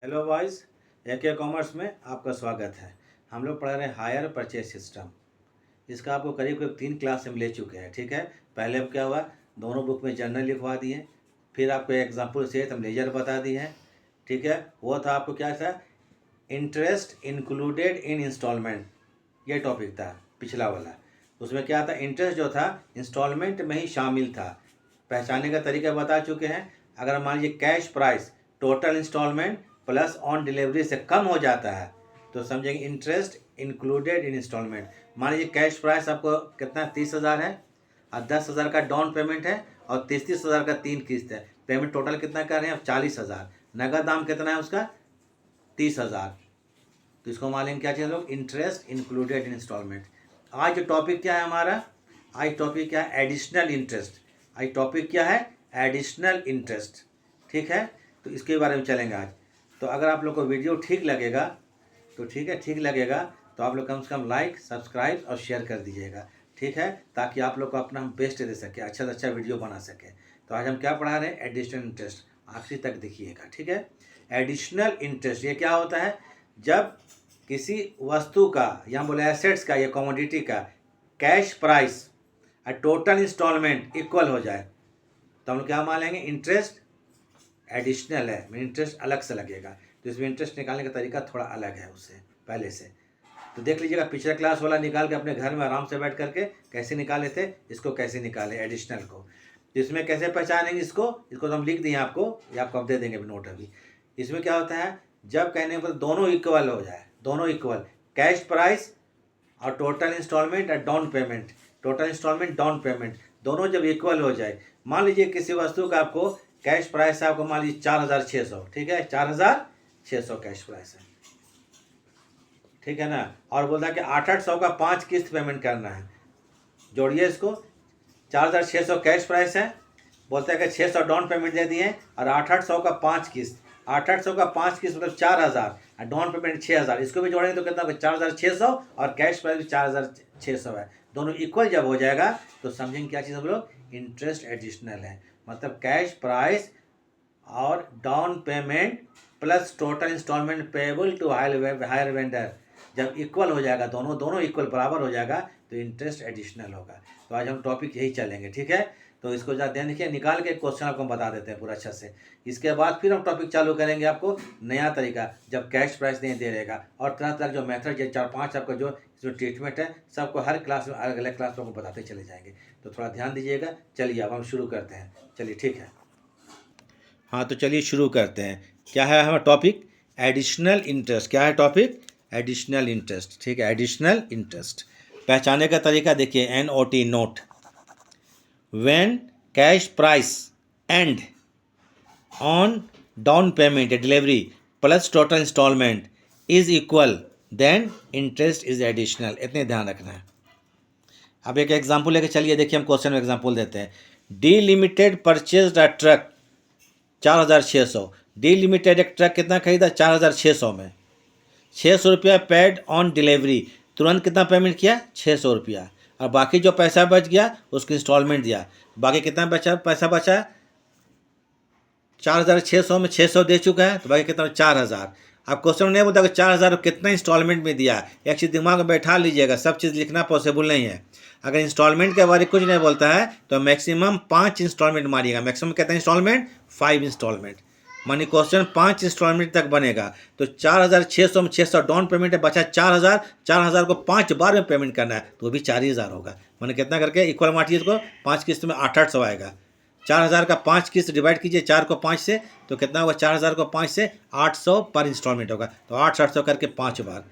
Hello boys, एके commerce में आपका स्वागत है। हम लोग पढ़ा रहे हैं हायर परचेज सिस्टम। इसका आपको करीब करीब 3 क्लास हम ले चुके हैं, ठीक है। पहले क्या हुआ, दोनों बुक में जर्नल लिखवा दिए, फिर आपको एग्जाम्पल से हम लेजर बता दिए हैं, ठीक है। वो था आपको क्या था, इंटरेस्ट इंक्लूडेड इन इंस्टॉलमेंट, ये टॉपिक था पिछला वाला। उसमें क्या था, इंटरेस्ट जो था इंस्टॉलमेंट में ही शामिल था। पहचानने का तरीका बता चुके हैं। अगर मान लीजिए cash price total instalment plus on delivery से कम हो जाता है तो समझेंगे इंटरेस्ट इंक्लूडेड इन इंस्टॉलमेंट। मान लीजिए कैश प्राइस आपको कितना 30,000 है और 10,000 का डाउन पेमेंट है और 30,000 का 3 किस्त है। पेमेंट टोटल कितना कर रहे हैं आप, 40,000। नगद दाम कितना है उसका, 30,000। तो इसको मान लेंगे क्या चाहिए लोग, इंटरेस्ट इंक्लूडेड इन इंस्टॉलमेंट। आज जो टॉपिक क्या है हमारा, आज टॉपिक क्या है, एडिशनल इंटरेस्ट। आज टॉपिक क्या है, एडिशनल इंटरेस्ट, ठीक है। तो इसके बारे में चलेंगे आज। तो अगर आप लोग को वीडियो ठीक लगेगा तो ठीक है, ठीक लगेगा तो आप लोग कम से कम लाइक सब्सक्राइब और शेयर कर दीजिएगा, ठीक है, ताकि आप लोग को अपना हम बेस्ट दे सके, अच्छा से अच्छा वीडियो बना सके। तो आज हम क्या पढ़ा रहे हैं, एडिशनल इंटरेस्ट। आखिरी तक देखिएगा, ठीक है। एडिशनल इंटरेस्ट ये क्या होता है, जब किसी वस्तु का या बोले एसेट्स का या कमोडिटी का कैश प्राइस और टोटल इंस्टॉलमेंट इक्वल हो जाए तो हम लोग क्या मान लेंगे, इंटरेस्ट एडिशनल है, इंटरेस्ट अलग से लगेगा। तो इसमें इंटरेस्ट निकालने का तरीका थोड़ा अलग है उससे पहले से। तो देख लीजिएगा, पिछला क्लास वाला निकाल के अपने घर में आराम से बैठ करके कैसे निकाले थे, इसको कैसे निकाले एडिशनल को। तो इसमें कैसे पहचानेंगे इसको तो हम लिख दिए आपको, ये आपको अब दे देंगे नोट अभी। इसमें क्या होता है, जब कहने पर दोनों इक्वल हो जाए, दोनों इक्वल, कैश प्राइस और टोटल इंस्टॉलमेंट और down payment, total instalment down payment दोनों जब इक्वल हो जाए। मान लीजिए किसी वस्तु का आपको कैश प्राइस है, आपको मान लीजिए 4,600, ठीक है, 4,600 कैश प्राइस है, ठीक है ना। और बोलता है कि 8,800 का 5 किस्त पेमेंट करना है। जोड़िए इसको, 4,600 कैश प्राइस है, बोलते हैं कि 600 डाउन पेमेंट दे दिए और 8,800 का 5 किस्त, 8,800 का 5 किस्त मतलब 4,000 और डाउन पेमेंट 6,000। इसको भी जोड़ेंगे तो कितना होगा, 4,600 और कैश प्राइस भी 4,600 है। दोनों इक्वल जब हो जाएगा तो समझेंगे क्या चीज़ हम लोग, इंटरेस्ट एडिशनल है। मतलब कैश प्राइस और down payment plus total instalment payable to hire vendor जब इक्वल हो जाएगा, दोनों इक्वल बराबर हो जाएगा तो इंटरेस्ट एडिशनल होगा। तो आज हम टॉपिक यही चलेंगे, ठीक है। तो इसको ज़्यादा ध्यान देखिए, निकाल के क्वेश्चन आपको हम बता देते हैं पूरा अच्छा से। इसके बाद फिर हम टॉपिक चालू करेंगे, आपको नया तरीका जब कैश प्राइस नहीं दे रहेगा और तरह तरह जो मेथड, जो 4-5 आपका जो ट्रीटमेंट है सबको हर क्लास में अलग अलग क्लास में आपको बताते चले जाएंगे। तो थोड़ा ध्यान दीजिएगा। चलिए अब हम शुरू करते हैं, चलिए ठीक है। हाँ तो चलिए शुरू करते हैं। क्या है हमारा टॉपिक, एडिशनल इंटरेस्ट। क्या है टॉपिक, एडिशनल इंटरेस्ट, ठीक है। एडिशनल इंटरेस्ट पहचाने का तरीका देखिए, NOT note, when cash price and on down payment delivery plus total instalment is equal then interest is additional. इतने ध्यान रखना है। अब एक एग्जाम्पल लेके चलिए, देखिए हम क्वेश्चन में एग्जाम्पल देते हैं। D limited purchase a truck 4,600। D limited एक ट्रक कितना खरीदा, 4,600 में। 600 रुपया पेड ऑन डिलीवरी, तुरंत कितना पेमेंट किया, 600 रुपया। और बाकी जो पैसा बच गया उसको इंस्टॉलमेंट दिया। बाकी कितना बचा, पैसा बचा 4,600 में 600 दे चुका है तो बाकी कितना, 4,000। अब क्वेश्चन नहीं बोलता कि 4,000 कितना इंस्टॉलमेंट में दिया। एक चीज़ दिमाग में बैठा लीजिएगा, सब चीज़ लिखना पॉसिबल नहीं है। अगर इंस्टॉलमेंट के बारे में कुछ नहीं बोलता है तो मैक्सिमम 5 इंस्टॉलमेंट मारिएगा। मैक्सिमम कितना इंस्टॉलमेंट, 5 इंस्टॉलमेंट। मानी क्वेश्चन 5 इंस्टॉलमेंट तक बनेगा तो 4,600 में 600 डाउन पेमेंट है, बचा 4,000। 4,000 को 5 बार में पेमेंट करना है तो वो भी 4,000 होगा। माने कितना करके इक्वल माटिए इसको, 5 किस्त में 8,800 आएगा। 4,000 का 5 किस्त डिवाइड कीजिए 4 को 5 से तो कितना होगा, 4,000 को 5 से 800 पर इंस्टॉलमेंट होगा। तो 800 करके 5 बार,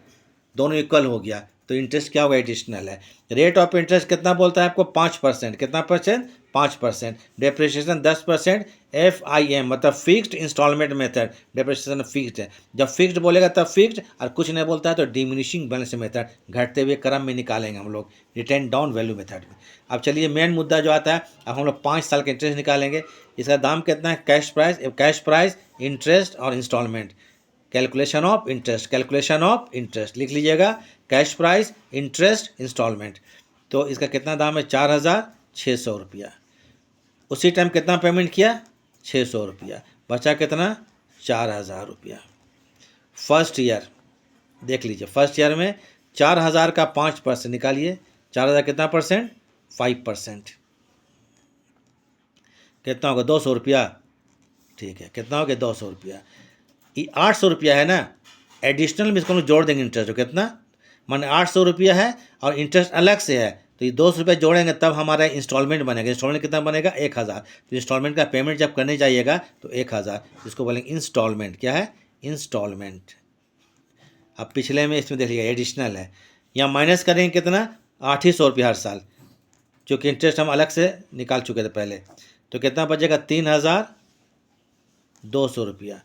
दोनों इक्वल हो गया तो इंटरेस्ट क्या होगा, एडिशनल है। रेट ऑफ इंटरेस्ट कितना बोलता है आपको, 5%। कितना परसेंट, 5%। डेप्रिसिएशन 10%। FIM मतलब fixed instalment method, depreciation fixed है। जब फिक्स्ड बोलेगा तब फिक्स्ड, और कुछ नहीं बोलता है तो डिमिनिशिंग बैलेंस मेथड, घटते हुए क्रम में निकालेंगे हम लोग, रिटेन डाउन वैल्यू मेथड में। अब चलिए मेन मुद्दा जो आता है, अब हम लोग 5 साल का इंटरेस्ट निकालेंगे। इसका दाम कितना है, कैश प्राइस इंटरेस्ट और instalment. Calculation of interest, calculation of interest लिख लीजिएगा, कैश प्राइस इंटरेस्ट इंस्टॉलमेंट। तो इसका कितना दाम है, 4,600 रुपया। उसी टाइम कितना पेमेंट किया, 600 रुपया। बचा कितना, 4,000 रुपया। फर्स्ट ईयर देख लीजिए, फर्स्ट ईयर में 4,000 का 5% निकालिए, 4,000 कितना परसेंट, 5%, कितना होगा, 200 रुपया। ठीक है, कितना हो गया, 200 रुपया। ये 800 रुपया है ना, एडिशनल में इसको जोड़ देंगे इंटरेस्ट, कितना, माने 800 रुपया है और इंटरेस्ट अलग से है, तो ये 200 रुपये जोड़ेंगे तब हमारा इंस्टॉलमेंट बनेगा। इंस्टॉलमेंट कितना बनेगा, 1,000। तो इंस्टॉलमेंट का पेमेंट जब करने जाइएगा तो 1,000, इसको बोलेंगे इंस्टॉलमेंट। क्या है, इंस्टॉलमेंट। अब पिछले में इसमें देखिएगा एडिशनल है, यहाँ माइनस करेंगे कितना, 800 रुपया हर साल, चूँकि इंटरेस्ट हम अलग से निकाल चुके थे पहले, तो कितना बचेगा, 3,200 रुपया।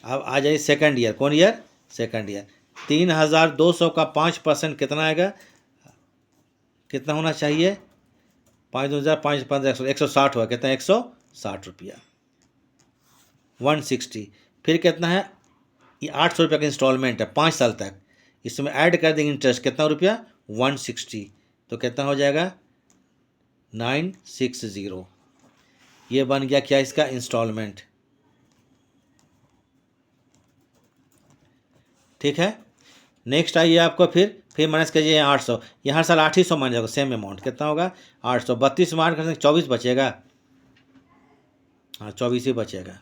अब आ जाइए सेकंड ईयर, कौन ईयर, सेकंड ईयर। 3,200 का 5% कितना आएगा, कितना होना चाहिए, 5,000 5 15 160 हुआ, कितना, 160 रुपया, 160। फिर कितना है, ये 800 रुपये का इंस्टॉलमेंट है 5 साल तक, इसमें ऐड कर देंगे इंटरेस्ट, कितना रुपया, 160, तो कितना हो जाएगा, 960। ये बन गया क्या, इसका इंस्टॉलमेंट। ठीक है, नेक्स्ट आइए आपको, फिर माइनस कीजिए 800, ये हर साल 800 मान जाएगा, सेम अमाउंट, कितना होगा, 800, 32 मार्क करते 24 बचेगा, हाँ 24 ही बचेगा,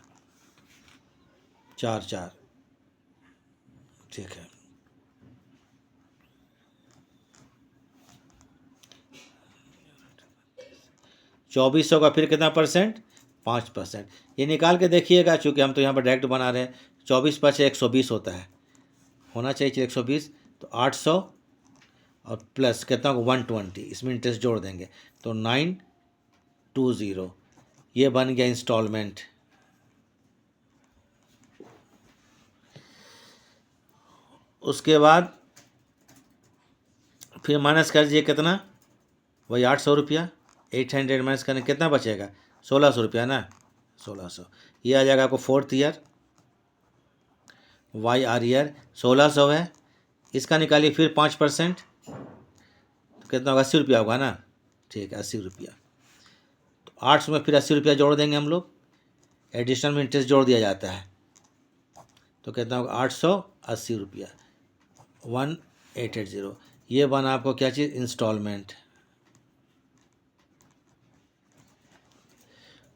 4 4। ठीक है, चौबीस सौ का फिर कितना परसेंट, 5%। ये निकाल के देखिएगा, चूँकि हम तो यहाँ पर डायरेक्ट बना रहे हैं, 24 5 120 होता है, होना चाहिए 120, तो 800 और प्लस कितना होगा, 120, इसमें इंटरेस्ट जोड़ देंगे तो 920। ये बन गया इंस्टॉलमेंट। उसके बाद फिर माइनस कर दीजिए कितना, वही 800 रुपया, 800 माइनस करने कितना बचेगा, 1,600 रुपया ना, 1,600। ये आ जाएगा आपको fourth year, Y R year 1,600 है, इसका निकालिए फिर 5%, तो कितना होगा, 80 रुपया होगा ना। ठीक है, 80 रुपया, तो 800 में फिर 80 रुपया जोड़ देंगे हम लोग, एडिशनल में इंटरेस्ट जोड़ दिया जाता है, तो कितना होगा, 880 रुपया, 1880। ये बना आपको क्या चीज़, इंस्टॉलमेंट।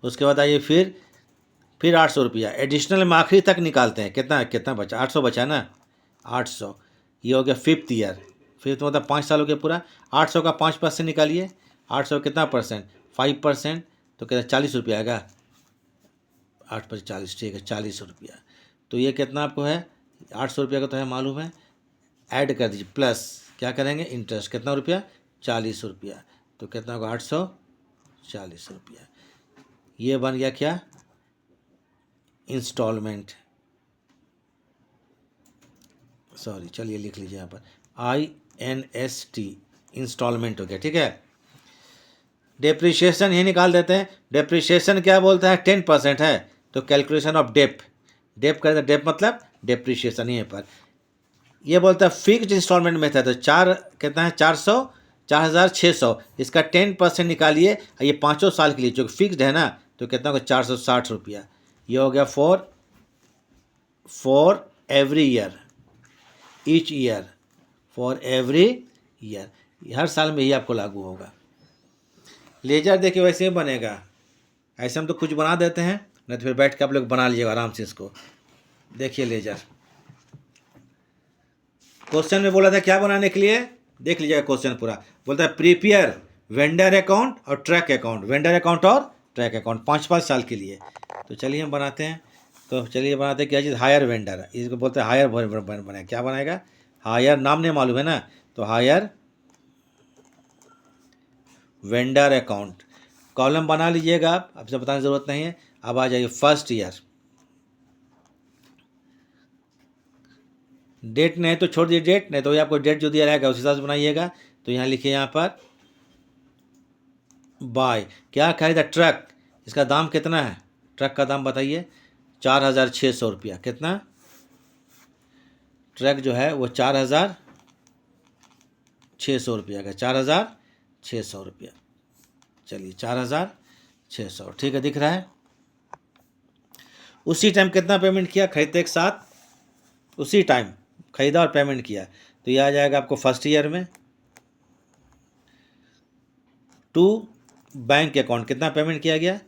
उसके बाद आइए फिर 800 रुपया एडिशनल में आखिरी तक निकालते हैं, कितना बचा, 800 बचा ना, 800। ये हो गया फिफ्थ ईयर, फिफ्थ मतलब 5 साल हो गया पूरा। 800 का 5% निकालिए, 800 कितना परसेंट, 5%, तो कितना, 40 रुपया आएगा, 8 5 40, ठीक है, 40 रुपया। तो ये कितना आपको है, 800 रुपया का तो है मालूम है, ऐड कर दीजिए, प्लस क्या करेंगे, इंटरेस्ट, कितना रुपया, 40 रुपया, तो कितना होगा, 840 रुपया। ये बन गया क्या, इंस्टॉलमेंट। सॉरी, चलिए लिख लीजिए यहाँ पर, INST, इंस्टॉलमेंट हो गया। ठीक है, डेप्रिशिएशन ये निकाल देते हैं, डेप्रिशिएशन क्या बोलता है, 10% है, तो कैलकुलेशन ऑफ डेप करते हैं, डेप मतलब डेप्रिशिएशन। यहाँ पर ये बोलता है फिक्स्ड इंस्टॉलमेंट मेथड, तो चार कितना है, 4,600, इसका 10% निकालिए, ये 5 साल के लिए, जो फिक्स्ड है ना, तो कितना होगा, 460 रुपया। ये हो गया for every year, each year, for every year, हर साल में ही आपको लागू होगा। लेजर देखिए वैसे ही बनेगा, ऐसे हम तो कुछ बना देते हैं, नहीं तो फिर बैठ के आप लोग बना लीजिएगा आराम से इसको। देखिए लेजर, क्वेश्चन में बोला था क्या बनाने के लिए, देख लीजिएगा क्वेश्चन पूरा, बोलता है प्रिपेयर वेंडर अकाउंट और ट्रैक अकाउंट, वेंडर अकाउंट और ट्रैक अकाउंट 5 साल के लिए। तो चलिए हम बनाते हैं, तो चलिए बनाते हैं क्या चीज़, हायर वेंडर, इसको बोलते हैं हायर बने, क्या बनाएगा, हायर, नाम नहीं मालूम है ना, तो हायर वेंडर अकाउंट, कॉलम बना लीजिएगा आप, आपसे बताने की ज़रूरत नहीं है। अब आ जाइए फर्स्ट ईयर, डेट नहीं तो छोड़ दीजिए, डेट नहीं तो ये आपको डेट जो दिया रहेगा उस हिसाब से बनाइएगा। तो यहाँ लिखिए, यहाँ पर बाय, क्या खरीदा, ट्रक, इसका दाम कितना है, ट्रक का दाम बताइए, 4,600 रुपया, कितना, ट्रक जो है वो 4,600 रुपया का, 4,600 रुपया। चलिए 4,600, ठीक है, दिख रहा है। उसी टाइम कितना पेमेंट किया, खरीदते एक साथ उसी टाइम खरीदा और पेमेंट किया, तो ये आ जाएगा आपको फर्स्ट ईयर में। टू बैंक अकाउंट, कितना पेमेंट किया गया,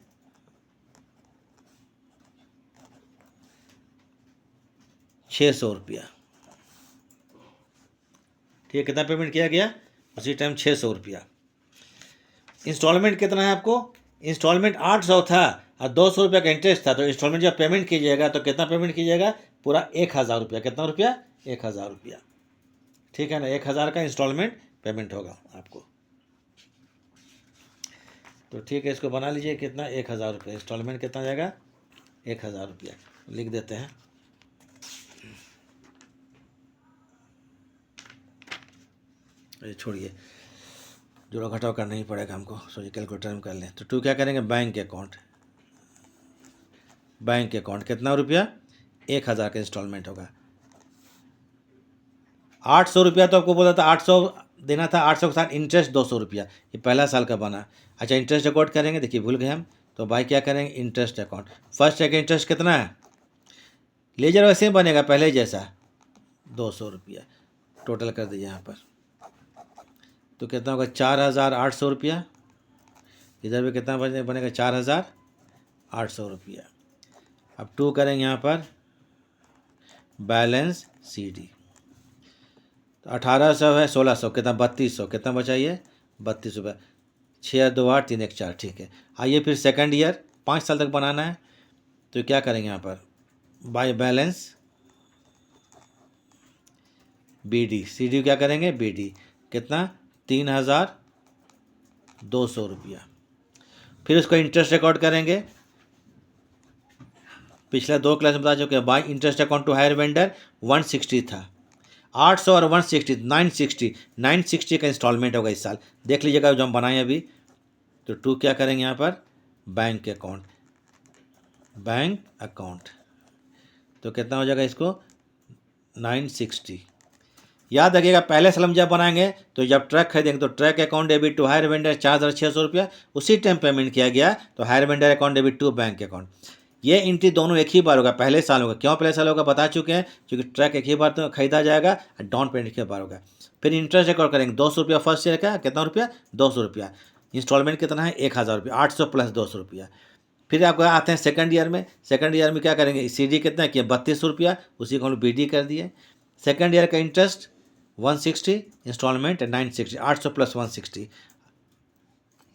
600 रुपया। ठीक है, कितना पेमेंट किया गया उसी टाइम, 600 रुपया। इंस्टॉलमेंट कितना है आपको, इंस्टॉलमेंट 800 था और 200 रुपया का इंटरेस्ट था, तो इंस्टॉलमेंट जब पेमेंट कीजिएगा तो कितना पेमेंट कीजिएगा, पूरा 1000 रुपया। कितना रुपया, 1000 रुपया। ठीक है ना, 1000 का इंस्टॉलमेंट पेमेंट होगा आपको। तो ठीक है, इसको बना लीजिए, कितना, 1000 रुपया। इंस्टॉलमेंट कितना जाएगा, 1000 रुपया। लिख देते हैं। छोड़िए, जोड़ा घटाव करना ही पड़ेगा हमको, सोचिए कैलकुलेटर में कर लें। तो टू क्या करेंगे, बैंक अकाउंट। बैंक अकाउंट कितना रुपया, 1000 का इंस्टॉलमेंट होगा। 800 रुपया तो आपको बोला था 800 देना था, 800 के साथ इंटरेस्ट 200 रुपया, ये पहला साल का बना। अच्छा, इंटरेस्ट अकाउंट करेंगे, देखिए भूल गए हम, तो भाई क्या करेंगे, इंटरेस्ट अकाउंट। फर्स्ट ईयर का इंटरेस्ट कितना है, लेजर वैसे ही बनेगा पहले जैसा, 200 रुपया। टोटल कर दीजिए यहाँ पर, तो कितना होगा, 4800 रुपया। इधर भी कितना बनेगा, 4800 रुपया। अब टू करेंगे यहाँ पर बैलेंस CD, तो 1800 है, 1600, कितना, 3200, कितना बचा ये, 32 रुपये। 6 2 8 3 1 4, ठीक है। आइए फिर सेकंड ईयर, 5 साल तक बनाना है, तो क्या करेंगे यहाँ पर, बाय बैलेंस BD, CD क्या करेंगे, BD, कितना, 3200 रुपया। फिर उसका इंटरेस्ट रिकॉर्ड करेंगे, पिछला 2 क्लास में बता चुके हैं। By interest account to hire vendor 160 था, 800 और 160, 960 का इंस्टॉलमेंट होगा इस साल। देख लीजिएगा जो हम बनाए अभी। तो टू क्या करेंगे यहाँ पर, बैंक अकाउंट, बैंक अकाउंट, तो कितना हो जाएगा इसको, 960। याद रखिएगा, पहले साल हम जब बनाएंगे तो जब ट्रक खरीदेंगे तो truck account debit to hire vendor 4600 रुपया, उसी टाइम पेमेंट किया गया, तो hire vendor account debit to bank account. ये एंट्री दोनों एक ही बार होगा, पहले साल होगा। क्यों पहले साल होगा, बता चुके हैं, क्योंकि ट्रक एक ही बार तो खरीदा जाएगा और डाउन पेमेंट एक ही बार होगा। फिर इंटरेस्ट अकाउंट करेंगे, 200 रुपया फर्स्ट ईयर का, कितना रुपया, 200 रुपया। इंस्टॉलमेंट कितना है, 1000 रुपया, 800 प्लस 200 रुपया। फिर आपको आते हैं सेकंड ईयर में, सेकंड ईयर में क्या करेंगे, CD कितना किया, 3200 रुपया, उसी को हम BD कर दिए। सेकंड ईयर का interest 160, instalment 960, 800 plus 160,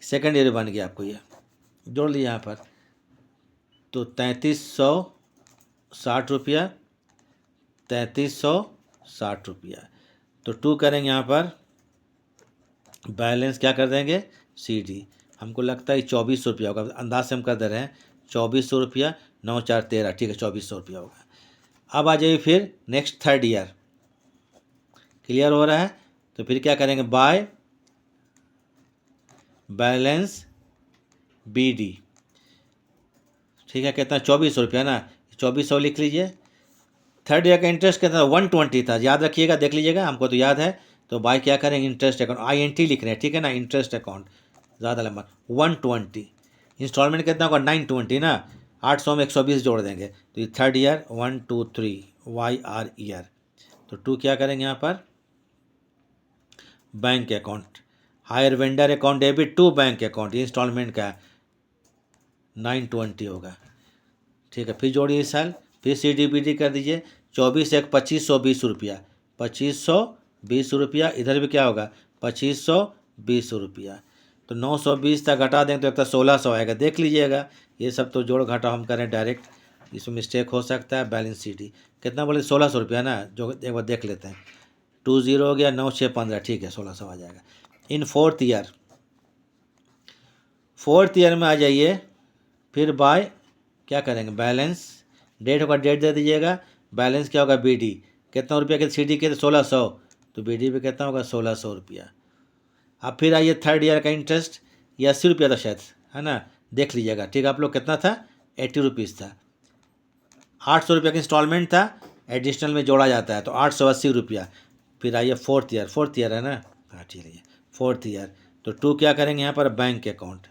second year बन गया आपको, ये जोड़ लिया यहाँ पर, तो 3360 रुपया, 3360 रुपया। तो टू करेंगे यहाँ पर बैलेंस, क्या कर देंगे, CD, हमको लगता है 2400 रुपया होगा, अंदाज से हम कर दे रहे हैं, 2400 रुपया, 9 4 13, ठीक है, 2400 रुपया होगा। अब आ जाइए फिर नेक्स्ट थर्ड ईयर, क्लियर हो रहा है। तो फिर क्या करेंगे, बाय बैलेंस BD, ठीक है, कितना, 2400 रुपया ना, 2400 लिख लीजिए। थर्ड ईयर का इंटरेस्ट कितना, 120 था, याद रखिएगा, देख लीजिएगा, हमको तो याद है। तो बाय क्या करेंगे, इंटरेस्ट अकाउंट, INT लिख रहे हैं, ठीक है ना, इंटरेस्ट अकाउंट, ज़्यादा लंबा, 120। इंस्टॉलमेंट कितना होगा, 920 ना, 800 में 120 जोड़ देंगे, तो ये थर्ड ईयर 1 2 3 YR ईयर। तो टू क्या करेंगे यहाँ पर, bank account, hire vendor account debit to bank account, instalment का 920 होगा, ठीक है। फिर जोड़िए इस साल, फिर CD BD कर दीजिए, 24 1 2520 रुपया, 2520 रुपया। इधर भी क्या होगा, 2520 रुपया। तो 920 तक घटा देंगे तो एक तो 1600 आएगा, देख लीजिएगा। ये सब तो जोड़ घटा हम करें डायरेक्ट, इसमें मिस्टेक हो सकता है। बैलेंस CD कितना बोले, 1600 रुपया ना, जो एक बार देख लेते हैं, 20 हो गया, 9 6 15, ठीक है, 1600 आ जाएगा। इन फोर्थ ईयर में आ जाइए, फिर बाय क्या करेंगे, बैलेंस, डेट होगा, डेट दे दीजिएगा। बैलेंस क्या होगा, BD, कितना रुपया के, CD के 1600, तो BD पे कितना होगा, 1600 रुपया। अब फिर आइए थर्ड ईयर का इंटरेस्ट, ये 80 रुपया था शायद, है ना, देख लीजिएगा, ठीक है। आप लोग कितना था, 80 रुपीज़ था, 800 रुपया का इंस्टॉलमेंट था, एडिशनल में जोड़ा जाता है, तो 880 रुपया। फिर आइए फोर्थ ईयर है ना, हाँ ठीक है, फोर्थ ईयर। तो टू क्या करेंगे यहाँ पर, बैंक अकाउंट,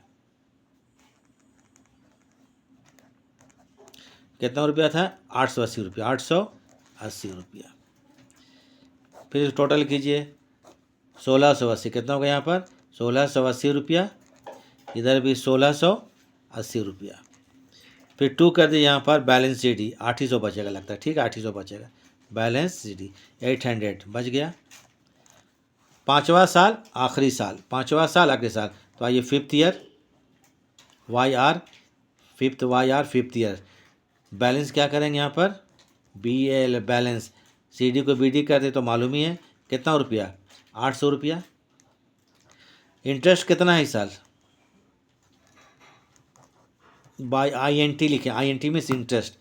कितना रुपया था, 880 रुपया, 880 रुपया। फिर टोटल कीजिए 1680, कितना होगा यहाँ पर 1680 रुपया, इधर भी 1680 रुपया। फिर 2 कर दिए यहाँ पर बैलेंस सी डी 800 बचेगा लगता है, ठीक है 800 बचेगा, बैलेंस सी डी 800 बच गया। 5वां साल आखिरी साल, 5वां साल आखिरी साल, तो आइए 5th year Y R, fifth year balance क्या करेंगे यहाँ पर B L balance, C D को बी डी कर दे तो मालूम ही है कितना रुपया 800 रुपया। इंटरेस्ट कितना है इस साल, बाई आई एन टी लिखे, I N T means interest,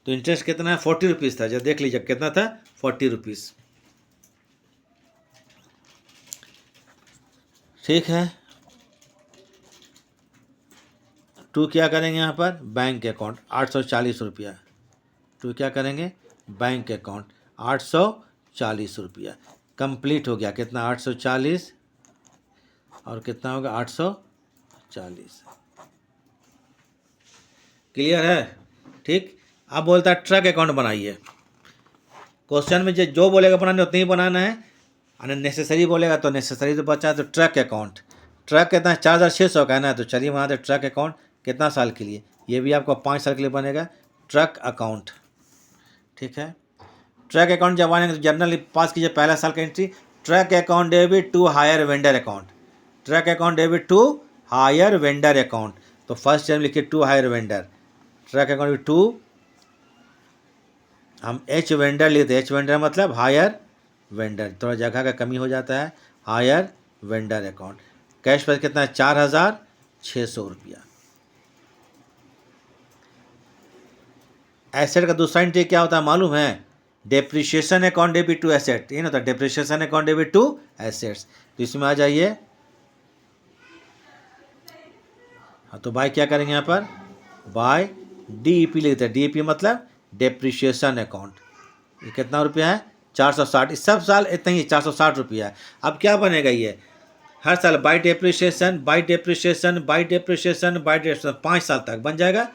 तो इंटरेस्ट कितना है 40 रुपीज़ था, जब देख लीजिए कितना था 40 रुपीज़, ठीक है। 2 क्या करेंगे यहाँ पर बैंक अकाउंट 840 रुपया, 2 क्या करेंगे बैंक अकाउंट 840 रुपया, कंप्लीट हो गया कितना 840 और कितना होगा 840, क्लियर है, ठीक। अब बोलता है ट्रक अकाउंट बनाइए, क्वेश्चन में जो बोलेगा बनाने उतना ही बनाना है, अननेसेसरी बोलेगा तो नेसेसरी तो बचा, तो ट्रक अकाउंट, ट्रक कितना 4600 का है ना, तो चलिए बनाते ट्रक अकाउंट कितना साल के लिए, ये भी आपको 5 साल के लिए बनेगा ट्रक अकाउंट, ठीक है। ट्रक अकाउंट जब आएंगे तो जनरल पास कीजिए, पहला साल का entry truck account debit to hire vendor account, truck account debit to hire vendor account, तो फर्स्ट टाइम लिखिए to hire vendor, truck account to, हम एच वेंडर लेते, एच वेंडर मतलब हायर वेंडर, थोड़ा जगह का कमी हो जाता है, hire vendor account. Cash price कितना है 4600 रुपया। एसेट का दूसरा एंट्री क्या होता है मालूम है, depreciation account debit to asset, ये ना होता है depreciation account debit to assets, तो इसमें आ जाइए। हाँ तो बाय क्या करेंगे यहाँ पर बाय डीईपी लिखते हैं, डीईपी मतलब डेप्रिशिएशन अकाउंट, ये कितना रुपया है 460, इस सब साल इतना ही 460 रुपया है। अब क्या बनेगा ये हर साल by depreciation by depreciation by depreciation by depreciation 5 साल तक बन जाएगा,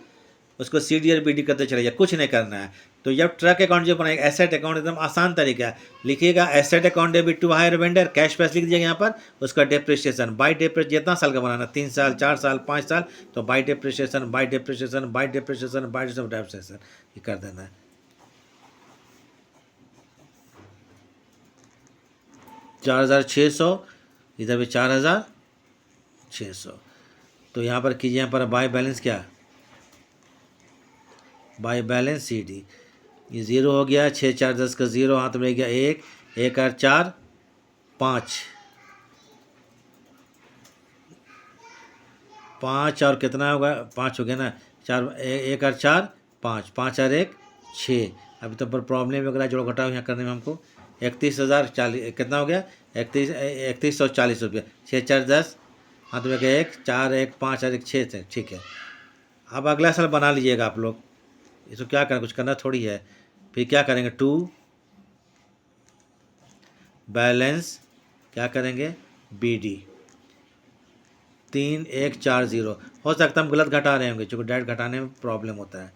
उसको सी डी और बी डी करते चले जाए, कुछ नहीं करना है। तो जब ट्रक अकाउंट जो बनाएगा एसेट अकाउंट एकदम आसान तरीका है, लिखिएगा asset account debit to hire vendor, cash price लिख दीजिएगा यहाँ पर, उसका डेप्रिशिएशन बाय डेप्रिशिएशन जितना साल का बनाना 3 साल 4 साल 5 साल, तो by depreciation by depreciation by depreciation by depreciation ये कर देना है। $4600, इधर भी 4600, तो यहाँ पर कीजिए, यहाँ पर बाय बैलेंस क्या बाय बैलेंस सी डी, ये 0 हो गया, 6 4 10 का 0 हाथ में रह गया 1 1 और 4 5 5 और कितना होगा 5 हो गया ना, 4 1 और 4 5 5 और 1 6, अभी तो पर प्रॉब्लम वगैरह जोड़ घटाओ यहाँ करने में हमको 31,040 कितना हो गया 31,140 रुपया, 6 4 10 हाथ में गया 1 4 1 5 और 1 6, ठीक है। अब अगला साल बना लीजिएगा आप लोग, इसको क्या करना कुछ करना थोड़ी है। फिर क्या करेंगे 2 बैलेंस क्या करेंगे बी डी 3140, हो सकता है हम गलत घटा रहे होंगे क्योंकि डायरेक्ट घटाने में प्रॉब्लम होता है,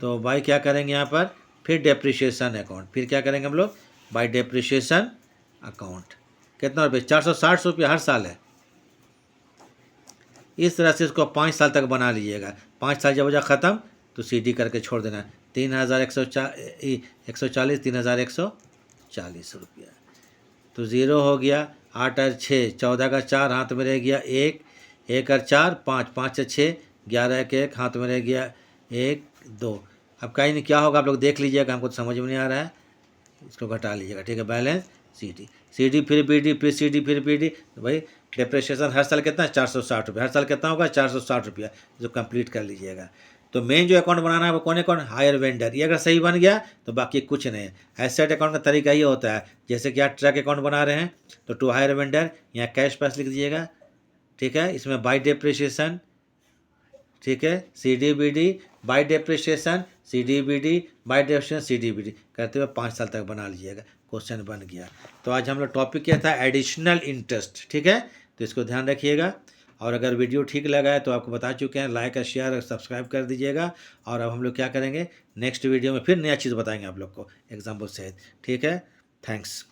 तो बाई क्या करेंगे यहाँ पर फिर डेप्रिशिएशन अकाउंट, फिर क्या करेंगे हम लोग बाई डेप्रिशिएशन अकाउंट, कितना रुपये 460 रुपये हर साल है। इस तरह से इसको 5 साल तक बना लीजिएगा, 5 साल जब हो जाए ख़त्म तो सी डी करके छोड़ देना, 3140 3140 रुपया, तो 0 हो गया 8 और 6 14 का 4 हाथ में रह गया 1 1 और 4 5 5 और 6 11 के 1 हाथ में रह गया 1 2, अब कहीं नहीं क्या होगा आप लोग देख लीजिएगा, हमको तो समझ में नहीं आ रहा है, इसको घटा लीजिएगा, ठीक है। बैलेंस सी डी फिर बी डी फिर सी डी फिर बी डी, तो भाई डेप्रिशिएशन हर साल कितना है 460 रुपये, हर साल कितना होगा 460 रुपया, जो कंप्लीट कर लीजिएगा। तो मेन जो अकाउंट बनाना है वो कौन अकाउंट हायर वेंडर, ये अगर सही बन गया तो बाकी कुछ नहीं है। एसेट अकाउंट का तरीका ये होता है, जैसे कि आप ट्रक अकाउंट बना रहे हैं तो टू हायर वेंडर यहाँ कैश प्राइस लिख दीजिएगा, ठीक है। इसमें बाय डेप्रिशिएशन, ठीक है, C D B D by depreciation C D B D by depreciation C D B D करते हुए 5 साल तक बना लीजिएगा, क्वेश्चन बन गया। तो आज हम लोग टॉपिक क्या था एडिशनल इंटरेस्ट, ठीक है, तो इसको ध्यान रखिएगा। और अगर वीडियो ठीक लगा है तो आपको बता चुके हैं, लाइक और शेयर और सब्सक्राइब कर दीजिएगा। और अब हम लोग क्या करेंगे, नेक्स्ट वीडियो में फिर नया चीज़ बताएंगे आप लोग को एग्जाम्पल सहित। ठीक है, थैंक्स।